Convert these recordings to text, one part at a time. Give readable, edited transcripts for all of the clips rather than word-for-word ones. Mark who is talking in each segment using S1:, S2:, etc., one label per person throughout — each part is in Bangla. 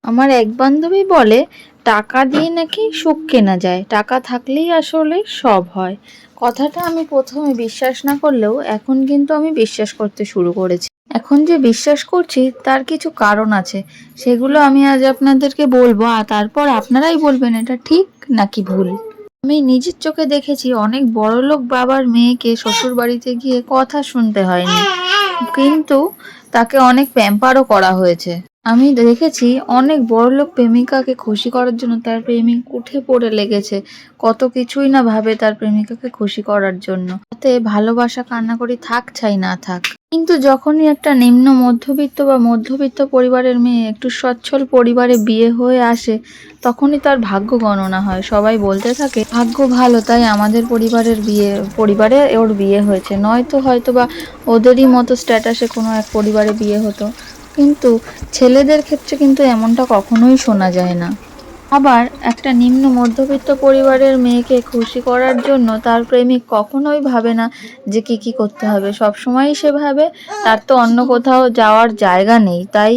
S1: আমার এক বান্ধবী বলে টাকা দিয়ে নাকি সুখ কেনা যায়, টাকা থাকলেই আসলে সব হয়। কথাটা আমি প্রথমে বিশ্বাস না করলেও এখন কিন্তু আমি বিশ্বাস করতে শুরু করেছি। এখন যে বিশ্বাস করছি তার কিছু কারণ আছে, সেগুলো আমি আজ আপনাদেরকে বলবো, আর তারপর আপনারাই বলবেন এটা ঠিক নাকি ভুল। আমি নিজের চোখে দেখেছি অনেক বড়লোক বাবার মেয়েকে শ্বশুর বাড়িতে গিয়ে কথা শুনতে হয়নি, কিন্তু তাকে অনেক প্যাম্পারও করা হয়েছে। আমি দেখেছি অনেক বড়লোক প্রেমিকাকে খুশি করার জন্য তার প্রেমিক উঠে পড়ে লেগেছে, কত কিছুই না ভাবে তার প্রেমিকাকে খুশি করার জন্য, তাতে ভালোবাসা কান্নাকড়ি থাক চাই না থাক। কিন্তু যখনই একটা নিম্ন মধ্যবিত্ত বা মধ্যবিত্ত পরিবারের মেয়ে একটু সচ্ছল পরিবারে বিয়ে হয়ে আসে, তখনই তার ভাগ্য গণনা হয়। সবাই বলতে থাকে ভাগ্য ভালো তাই আমাদের পরিবারে ওর বিয়ে হয়েছে, নয়তো হয়তো বা ওদেরই মতো স্ট্যাটাসে কোনো এক পরিবারে বিয়ে হতো। কিন্তু ছেলেদের ক্ষেত্রে কিন্তু এমনটা কখনোই শোনা যায় না। আবার একটা নিম্ন মধ্যবিত্ত পরিবারের মেয়েকে খুশি করার জন্য তার প্রেমিক কখনোই ভাবে না যে কি করতে হবে, সবসময়ই সে ভাবে তার তো অন্য কোথাও যাওয়ার জায়গা নেই, তাই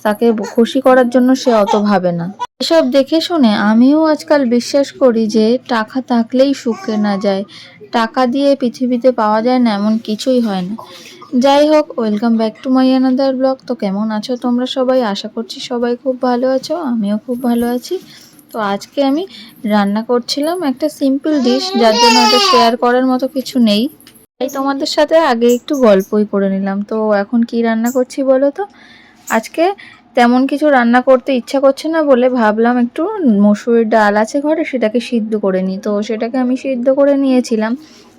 S1: তাকে খুশি করার জন্য সে অত ভাবে না। এসব দেখে শুনে আমিও আজকাল বিশ্বাস করি যে টাকা থাকলেই সুখ কেনা যায়, টাকা দিয়ে পৃথিবীতে পাওয়া যায় না এমন কিছুই হয় না। যাই হোক, welcome back to my another blog. তো কেমন আছো তোমরা সবাই? আশা করছি সবাই খুব ভালো আছো, আমিও খুব ভালো আছি। তো আজকে আমি রান্না করছিলাম একটা সিম্পল ডিশ, যার জন্য এটা শেয়ার করার মতো কিছু নেই, তাই তোমাদের সাথে আগে একটু গল্পই করে নিলাম। তো এখন কি রান্না করছি বলো তো? আজকে তেমন কিছু রান্না করতে ইচ্ছা করছে না বলে ভাবলাম একটু মসুরের ডাল আছে ঘরে, সেটাকে সিদ্ধ করে নিই। তো সেটাকে আমি সিদ্ধ করে নিয়েছিলাম,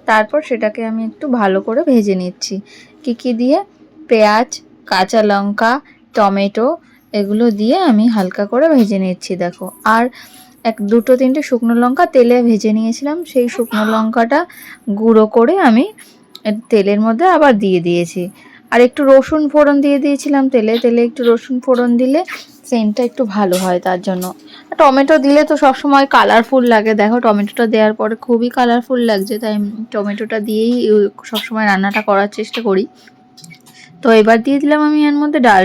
S1: তারপর সেটাকে আমি একটু ভালো করে ভেজে নিচ্ছি। কি দিয়ে? পেঁয়াজ, কাঁচা লঙ্কা, টমেটো, এগুলো দিয়ে আমি হালকা করে ভেজে নিচ্ছি দেখো। আর দুটো তিনটে শুকনো লঙ্কা তেলে ভেজে নিয়েছিলাম, সেই শুকনো লঙ্কাটা গুঁড়ো করে আমি তেলের মধ্যে আবার দিয়ে দিয়েছি। আর একটু রসুন ফোড়ন দিয়ে দিয়েছিলাম তেলে একটু রসুন ফোড়ন দিলে সেন্টটা একটু ভালো হয় তার জন্য। টমেটো দিলে তো সবসময় কালারফুল লাগে, দেখো টমেটোটা দেওয়ার পরে খুবই কালারফুল লাগছে, তাই টমেটোটা দিয়েই সবসময় রান্নাটা করার চেষ্টা করি। তো এবার দিয়ে দিলাম আমি এর মধ্যে ডাল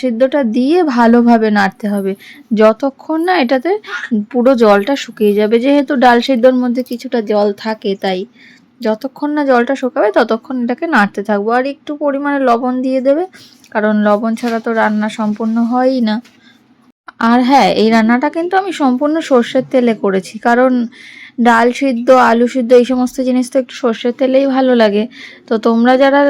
S1: সিদ্ধটা দিয়ে ভালোভাবে নাড়তে হবে যতক্ষণ না এটাতে পুরো জলটা শুকিয়ে যাবে। যেহেতু ডাল সিদ্ধর মধ্যে কিছুটা জল থাকে, তাই যতক্ষণ না জলটা শুকাবে ততক্ষণ এটাকে নাড়তে থাকবো। আর একটু পরিমাণে লবণ দিয়ে দেবে, কারণ লবণ ছাড়া তো রান্না সম্পূর্ণ হয়ই না। আর হ্যাঁ, এই রান্নাটা কিন্তু আমি সম্পূর্ণ সর্ষের তেলে করেছি, কারণ ডাল সিদ্ধ, আলু সিদ্ধ এই সমস্ত জিনিস তো একটু সর্ষের তেলেই ভালো লাগে। তো তোমরা যারা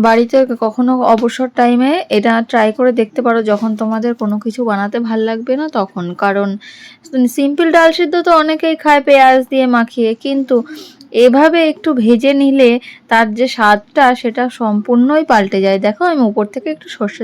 S1: বাড়িতে কখনো অবসর টাইমে এটা ট্রাই করে দেখতে পারো, যখন তোমাদের কোনো কিছু বানাতে ভাল লাগবে না তখন। কারণ সিম্পল ডাল সিদ্ধ তো অনেকেই খায় পেঁয়াজ দিয়ে মাখিয়ে, কিন্তু এভাবে একটু ভেজে নিলে তার যে স্বাদটা সেটা সম্পূর্ণই পাল্টে যায়। দেখো আমি উপর থেকে একটু সর্ষের